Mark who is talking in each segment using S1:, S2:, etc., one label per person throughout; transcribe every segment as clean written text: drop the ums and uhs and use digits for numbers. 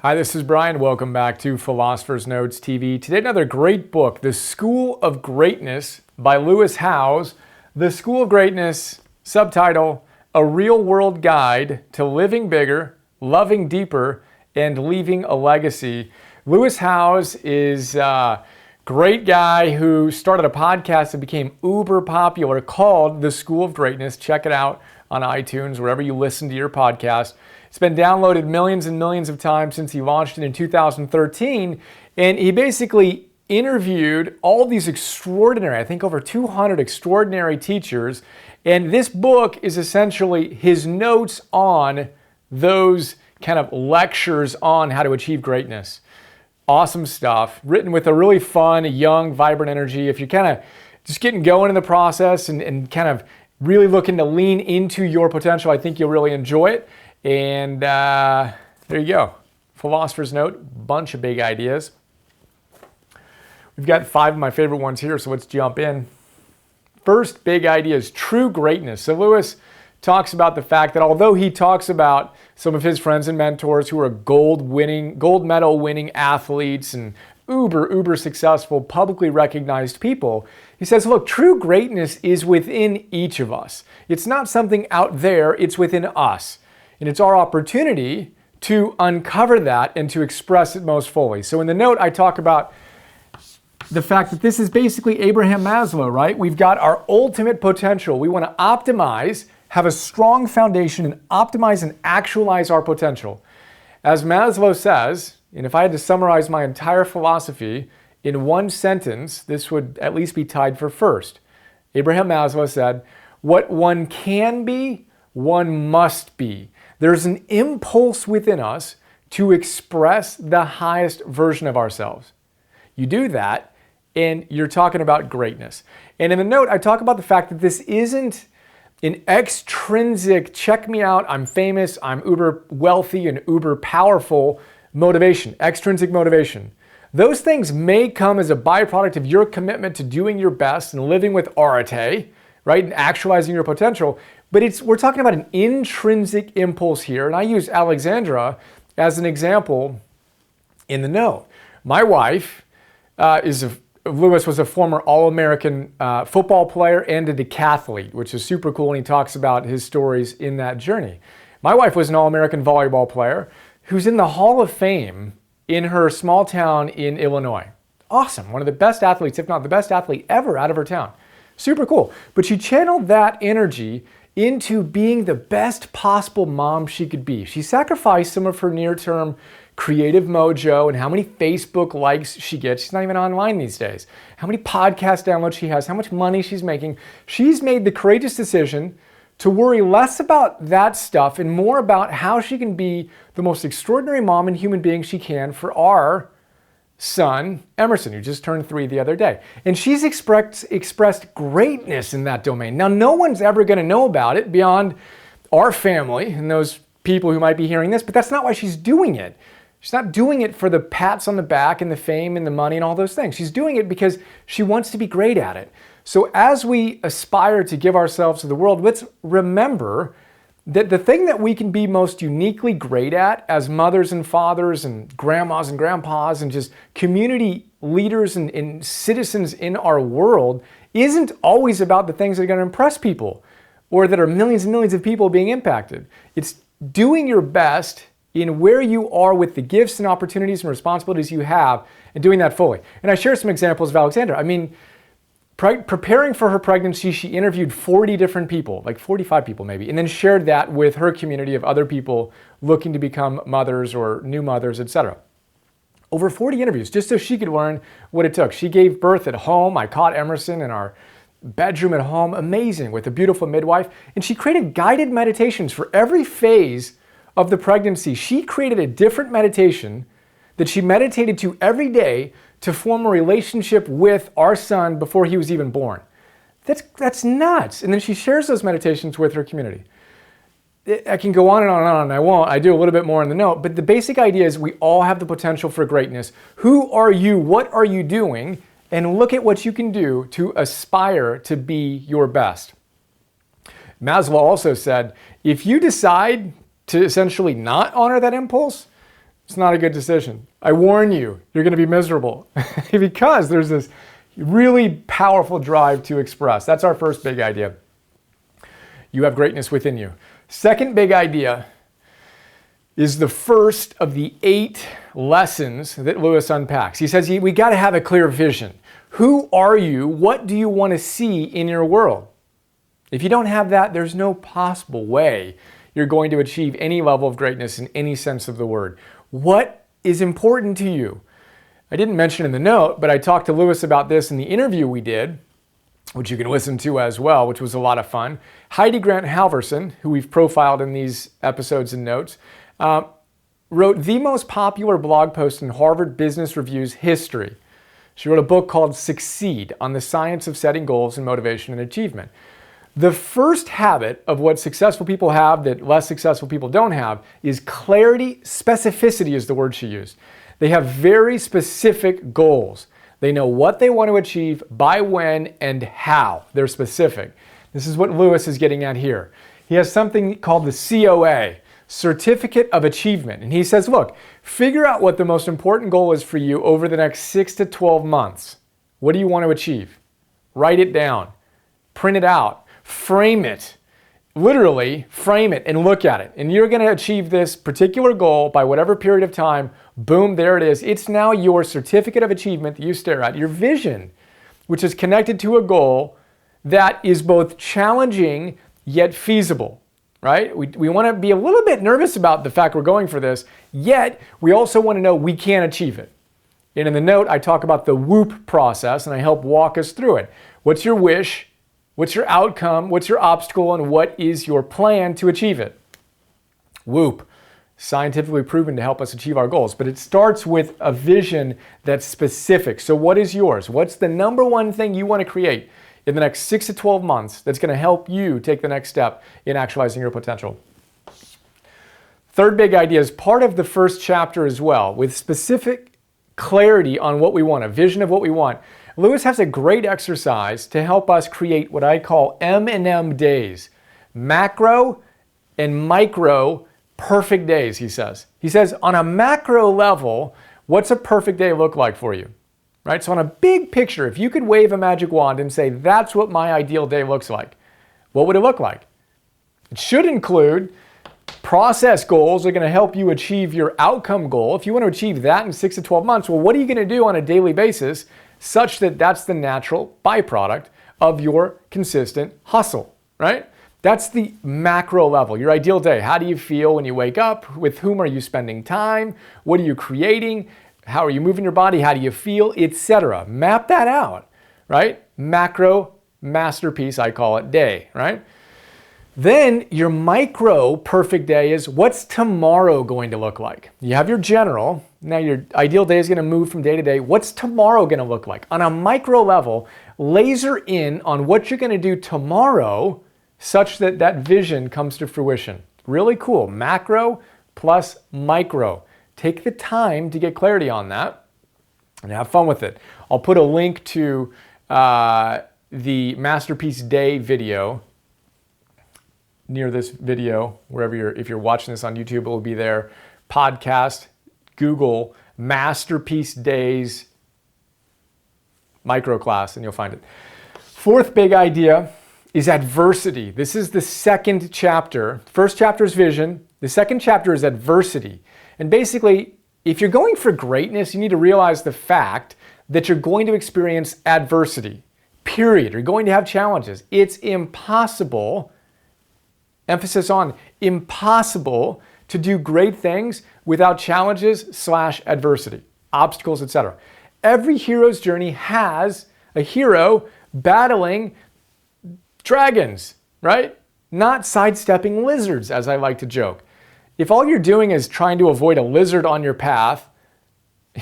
S1: Hi, this is Brian. Welcome back to Philosopher's Notes TV. Today, another great book, The School of Greatness by Lewis Howes. The School of Greatness, subtitle, A Real-World Guide to Living Bigger, Loving Deeper, and Leaving a Legacy. Lewis Howes is a great guy who started a podcast that became uber popular called The School of Greatness. Check it out on iTunes, wherever you listen to your podcast. It's been downloaded millions and millions of times since he launched it in 2013. And he basically interviewed all these extraordinary, I think over 200 extraordinary teachers. And this book is essentially his notes on those kind of lectures on how to achieve greatness. Awesome stuff, written with a really fun, young, vibrant energy. If you're kind of just getting going in the process and kind of really looking to lean into your potential, I think you'll really enjoy it. And there you go. Philosopher's Note, bunch of big ideas. We've got 5 of my favorite ones here, so let's jump in. First big idea is true greatness. So Lewis talks about the fact that although he talks about some of his friends and mentors who are gold medal winning athletes and uber successful, publicly recognized people, he says, look, true greatness is within each of us. It's not something out there, it's within us. And it's our opportunity to uncover that and to express it most fully. So in the note, I talk about the fact that this is basically Abraham Maslow, right? We've got our ultimate potential. We want to optimize, have a strong foundation, and optimize and actualize our potential. As Maslow says, and if I had to summarize my entire philosophy in one sentence, this would at least be tied for first. Abraham Maslow said, what one can be, one must be. There's an impulse within us to express the highest version of ourselves. You do that, and you're talking about greatness. And in the note, I talk about the fact that this isn't an extrinsic, check me out, I'm famous, I'm uber wealthy and uber powerful motivation, extrinsic motivation. Those things may come as a byproduct of your commitment to doing your best and living with arete, right, and actualizing your potential. But we're talking about an intrinsic impulse here, and I use Alexandra as an example in the note. My wife Lewis was a former All-American football player and a decathlete, which is super cool, and he talks about his stories in that journey. My wife was an All-American volleyball player who's in the Hall of Fame in her small town in Illinois. Awesome, one of the best athletes, if not the best athlete ever out of her town. Super cool. But she channeled that energy into being the best possible mom she could be. She sacrificed some of her near-term creative mojo and how many Facebook likes she gets. She's not even online these days. How many podcast downloads she has, how much money she's making. She's made the courageous decision to worry less about that stuff and more about how she can be the most extraordinary mom and human being she can for our son, Emerson, who just turned 3 the other day. And she's expressed greatness in that domain. Now, no one's ever going to know about it beyond our family and those people who might be hearing this, but that's not why she's doing it. She's not doing it for the pats on the back and the fame and the money and all those things. She's doing it because she wants to be great at it. So as we aspire to give ourselves to the world, let's remember that the thing that we can be most uniquely great at as mothers and fathers and grandmas and grandpas and just community leaders and citizens in our world isn't always about the things that are going to impress people or that are millions and millions of people being impacted. It's doing your best in where you are with the gifts and opportunities and responsibilities you have and doing that fully. And I share some examples of Alexandra. I mean, preparing for her pregnancy, she interviewed 40 different people, like 45 people maybe, and then shared that with her community of other people looking to become mothers or new mothers, etc. Over 40 interviews, just so she could learn what it took. She gave birth at home. I caught Emerson in our bedroom at home, amazing, with a beautiful midwife. And she created guided meditations for every phase of the pregnancy. She created a different meditation that she meditated to every day to form a relationship with our son before he was even born. That's nuts. And then she shares those meditations with her community. I can go on and on and on, and I won't. I do a little bit more in the note, but the basic idea is we all have the potential for greatness. Who are you? What are you doing? And look at what you can do to aspire to be your best. Maslow also said, if you decide to essentially not honor that impulse, It's not a good decision. I warn you, you're going to be miserable because there's this really powerful drive to express. That's our first big idea. You have greatness within you. Second big idea is the first of the 8 lessons that Lewis unpacks. He says we got to have a clear vision. Who are you? What do you want to see in your world? If you don't have that, there's no possible way you're going to achieve any level of greatness in any sense of the word. What is important to you? I didn't mention in the note, but I talked to Lewis about this in the interview we did, which you can listen to as well, which was a lot of fun. Heidi Grant Halverson, who we've profiled in these episodes and notes, wrote the most popular blog post in Harvard Business Review's history. She wrote a book called Succeed on the Science of Setting Goals and Motivation and Achievement. The first habit of what successful people have that less successful people don't have is clarity. Specificity is the word she used. They have very specific goals. They know what they want to achieve, by when, and how. They're specific. This is what Lewis is getting at here. He has something called the COA, Certificate of Achievement. And he says, look, figure out what the most important goal is for you over the next 6 to 12 months. What do you want to achieve? Write it down. Print it out. Frame it. Literally frame it and look at it. And you're going to achieve this particular goal by whatever period of time. Boom, there it is. It's now your certificate of achievement that you stare at, your vision, which is connected to a goal that is both challenging yet feasible, right? We want to be a little bit nervous about the fact we're going for this, yet we also want to know we can achieve it. And in the note, I talk about the WHOOP process and I help walk us through it. What's your wish? What's your outcome? What's your obstacle? And what is your plan to achieve it? WHOOP, scientifically proven to help us achieve our goals. But it starts with a vision that's specific. So what is yours? What's the number one thing you want to create in the next 6 to 12 months that's going to help you take the next step in actualizing your potential? Third big idea is part of the first chapter as well, with specific clarity on what we want, a vision of what we want. Lewis has a great exercise to help us create what I call M&M days. Macro and micro perfect days, he says. He says on a macro level, what's a perfect day look like for you? Right? So on a big picture, if you could wave a magic wand and say, that's what my ideal day looks like, what would it look like? It should include process goals that are going to help you achieve your outcome goal. If you want to achieve that in 6 to 12 months, well, what are you going to do on a daily basis such that that's the natural byproduct of your consistent hustle, right? That's the macro level, your ideal day. How do you feel when you wake up? With whom are you spending time? What are you creating? How are you moving your body? How do you feel? Etc. Map that out, right? Macro masterpiece, I call it, day, right? Then your micro perfect day is what's tomorrow going to look like? You have your general. Now your ideal day is going to move from day to day. What's tomorrow going to look like? On a micro level, laser in on what you're going to do tomorrow such that that vision comes to fruition. Really cool. Macro plus micro. Take the time to get clarity on that and have fun with it. I'll put a link to the Masterpiece Day video near this video, wherever if you're watching this on YouTube, it will be there. Podcast, Google Masterpiece Days micro class, and you'll find it. Fourth big idea is adversity. This is the second chapter. First chapter is vision. The second chapter is adversity. And basically, if you're going for greatness, you need to realize the fact that you're going to experience adversity. Period. You're going to have challenges. It's impossible, emphasis on impossible, to do great things without challenges / adversity, obstacles, etc. Every hero's journey has a hero battling dragons, right? Not sidestepping lizards, as I like to joke. If all you're doing is trying to avoid a lizard on your path,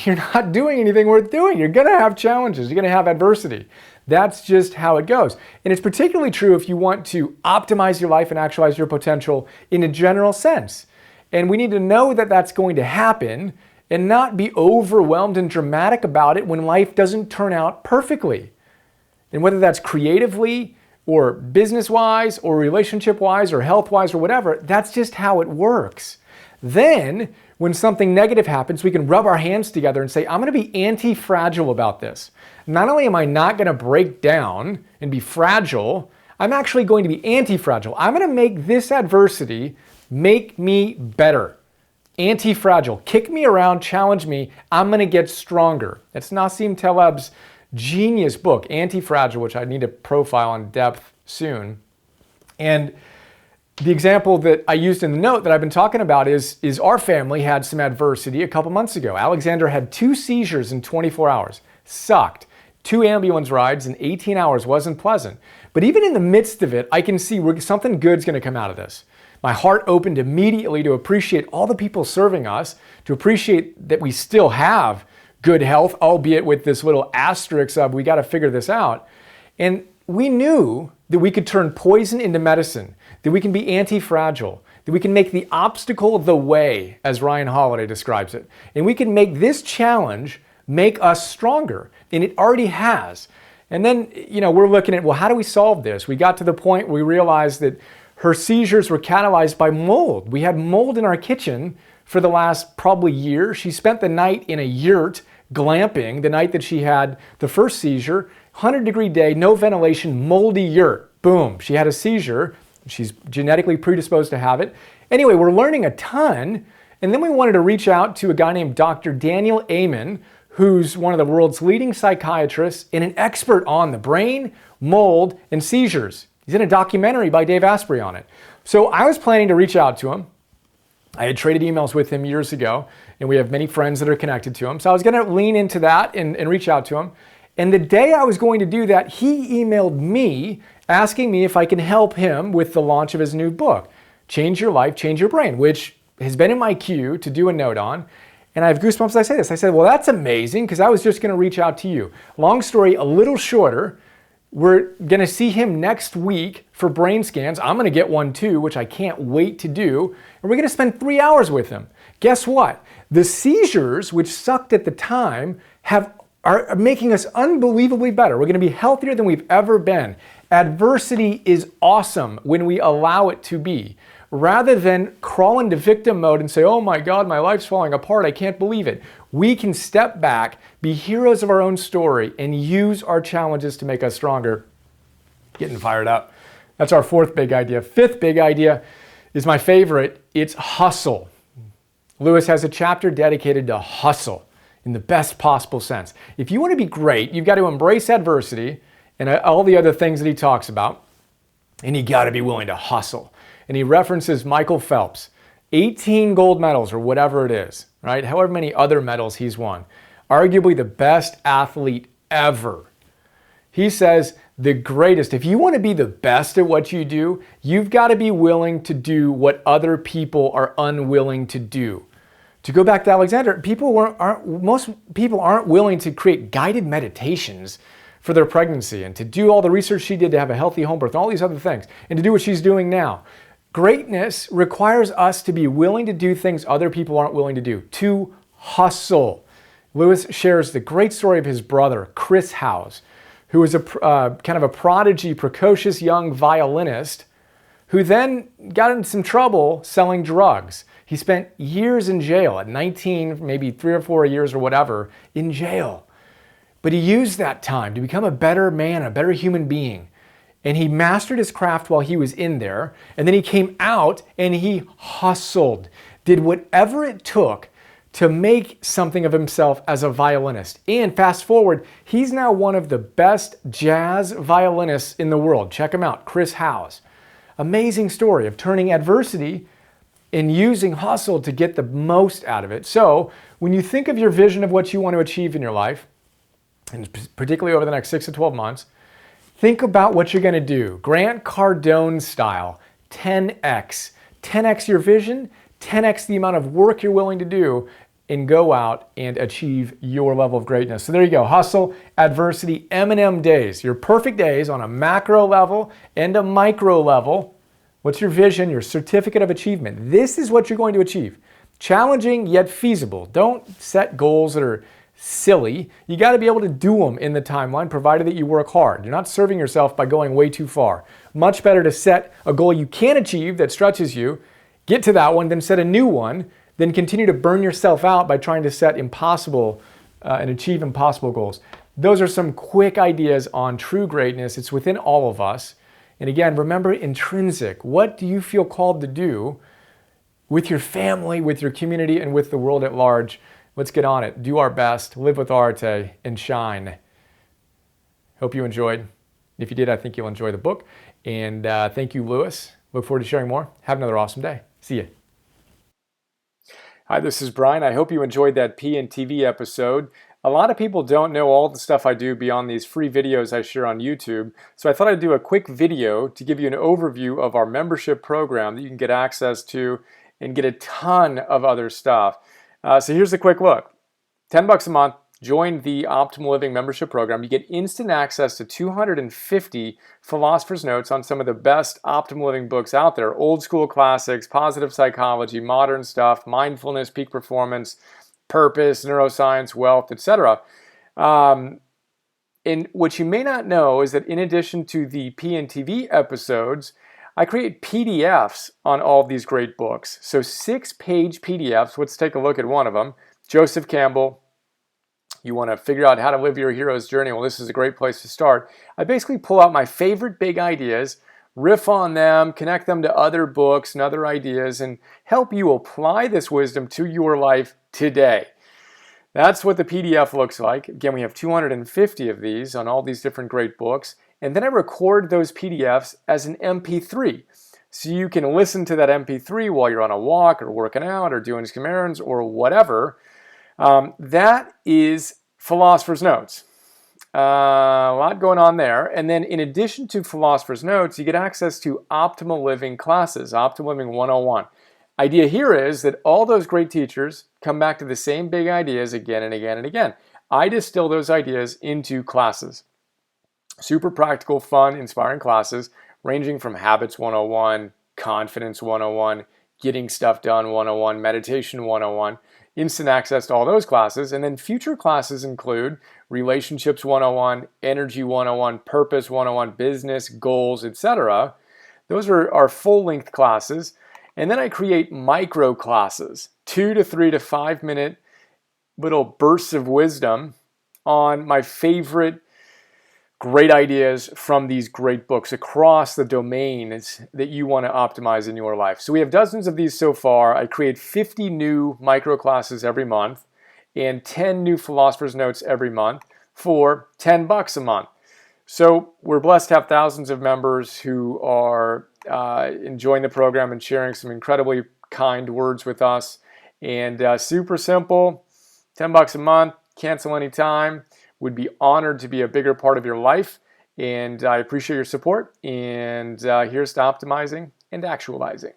S1: you're not doing anything worth doing. You're going to have challenges. You're going to have adversity. That's just how it goes. And it's particularly true if you want to optimize your life and actualize your potential in a general sense. And we need to know that that's going to happen and not be overwhelmed and dramatic about it when life doesn't turn out perfectly. And whether that's creatively or business-wise or relationship-wise or health-wise or whatever, that's just how it works. Then when something negative happens, we can rub our hands together and say, I'm going to be anti-fragile about this. Not only am I not going to break down and be fragile, I'm actually going to be anti-fragile. I'm going to make this adversity make me better. Anti-fragile. Kick me around, challenge me. I'm going to get stronger. That's Nassim Taleb's genius book, Anti-Fragile, which I need to profile in depth soon. And the example that I used in the note that I've been talking about is our family had some adversity a couple months ago. Alexander had 2 seizures in 24 hours. Sucked. 2 ambulance rides in 18 hours wasn't pleasant. But even in the midst of it, I can see something good's going to come out of this. My heart opened immediately to appreciate all the people serving us, to appreciate that we still have good health, albeit with this little asterisk of we got to figure this out. And we knew that we could turn poison into medicine, that we can be anti-fragile, that we can make the obstacle the way, as Ryan Holiday describes it. And we can make this challenge make us stronger. And it already has. And then, we're looking at, well, how do we solve this? We got to the point where we realized that her seizures were catalyzed by mold. We had mold in our kitchen for the last probably year. She spent the night in a yurt glamping the night that she had the first seizure. 100-degree day, no ventilation, moldy yurt. Boom, she had a seizure. She's genetically predisposed to have it. Anyway, we're learning a ton. And then we wanted to reach out to a guy named Dr. Daniel Amen, who's one of the world's leading psychiatrists and an expert on the brain, mold, and seizures. He's in a documentary by Dave Asprey on it. So I was planning to reach out to him. I had traded emails with him years ago, and we have many friends that are connected to him. So I was going to lean into that and reach out to him. And the day I was going to do that, he emailed me asking me if I can help him with the launch of his new book, Change Your Life, Change Your Brain, which has been in my queue to do a note on. And I have goosebumps as I say this. I said, well, that's amazing because I was just going to reach out to you. Long story, a little shorter. We're going to see him next week for brain scans. I'm going to get one too, which I can't wait to do. And we're going to spend 3 hours with him. Guess what? The seizures, which sucked at the time, are making us unbelievably better. We're going to be healthier than we've ever been. Adversity is awesome when we allow it to be. Rather than crawl into victim mode and say, oh my God, my life's falling apart, I can't believe it. We can step back, be heroes of our own story, and use our challenges to make us stronger. Getting fired up. That's our 4th big idea. 5th big idea is my favorite. It's hustle. Lewis has a chapter dedicated to hustle in the best possible sense. If you want to be great, you've got to embrace adversity and all the other things that he talks about, and you got to be willing to hustle. And he references Michael Phelps, 18 gold medals or whatever it is, right? However many other medals he's won. Arguably the best athlete ever. He says the greatest, if you want to be the best at what you do, you've got to be willing to do what other people are unwilling to do. To go back to Alexander, most people aren't willing to create guided meditations for their pregnancy and to do all the research she did to have a healthy home birth and all these other things and to do what she's doing now. Greatness requires us to be willing to do things other people aren't willing to do, to hustle. Lewis shares the great story of his brother, Chris Howes, who was kind of a prodigy, precocious young violinist who then got in some trouble selling drugs. He spent years in jail at 19, maybe 3 or 4 years or whatever, in jail. But he used that time to become a better man, a better human being. And he mastered his craft while he was in there. And then he came out and he hustled, did whatever it took to make something of himself as a violinist. And fast forward, he's now one of the best jazz violinists in the world. Check him out, Chris Howes. Amazing story of turning adversity and using hustle to get the most out of it. So when you think of your vision of what you want to achieve in your life, and particularly over the next 6 to 12 months, think about what you're going to do. Grant Cardone style, 10x. 10x your vision, 10x the amount of work you're willing to do, and go out and achieve your level of greatness. So there you go. Hustle, adversity, M&M days. Your perfect days on a macro level and a micro level. What's your vision, your certificate of achievement? This is what you're going to achieve. Challenging yet feasible. Don't set goals that are silly. You got to be able to do them in the timeline, provided that you work hard. You're not serving yourself by going way too far. Much better to set a goal you can achieve that stretches you, get to that one, then set a new one than continue to burn yourself out by trying to set impossible and achieve impossible goals. Those are some quick ideas on true greatness. It's within all of us. And again, remember intrinsic. What do you feel called to do with your family, with your community, and with the world at large? Let's get on it. Do our best, live with arte, and shine. Hope you enjoyed. If you did, I think you'll enjoy the book. And thank you, Lewis. Look forward to sharing more. Have another awesome day. See you. Hi, this is Brian. I hope you enjoyed that PNTV episode. A lot of people don't know all the stuff I do beyond these free videos I share on YouTube. So I thought I'd do a quick video to give you an overview of our membership program that you can get access to and get a ton of other stuff. So here's a quick look. $10 a month. Join the Optimal Living membership program. You get instant access to 250 Philosopher's Notes on some of the best Optimal Living books out there. Old school classics, positive psychology, modern stuff, mindfulness, peak performance, purpose, neuroscience, wealth, etc. And what you may not know is that in addition to the PNTV episodes, I create PDFs on all of these great books. So 6-page PDFs. Let's take a look at one of them. Joseph Campbell. You want to figure out how to live your hero's journey? Well, this is a great place to start. I basically pull out my favorite big ideas, riff on them, connect them to other books and other ideas, and help you apply this wisdom to your life today. That's what the PDF looks like. Again, we have 250 of these on all these different great books. And then I record those PDFs as an MP3. So you can listen to that MP3 while you're on a walk or working out or doing some errands or whatever. That is Philosopher's Notes. A lot going on there. And then in addition to Philosopher's Notes, you get access to Optimal Living classes, Optimal Living 101. Idea here is that all those great teachers come back to the same big ideas again and again and again. I distill those ideas into classes. Super practical, fun, inspiring classes ranging from Habits 101, Confidence 101, Getting Stuff Done 101, Meditation 101. Instant access to all those classes. And then future classes include Relationships 101, Energy 101, Purpose 101, Business, Goals, etc. Those are our full-length classes. And then I create micro classes, 2 to 3 to 5 minute little bursts of wisdom on my favorite great ideas from these great books across the domains that you want to optimize in your life. So we have dozens of these so far. I create 50 new micro classes every month and 10 new Philosopher's Notes every month for $10 a month. So we're blessed to have thousands of members who are enjoying the program and sharing some incredibly kind words with us. And super simple, $10 a month, cancel anytime. Would be honored to be a bigger part of your life, and I appreciate your support. And here's to optimizing and actualizing.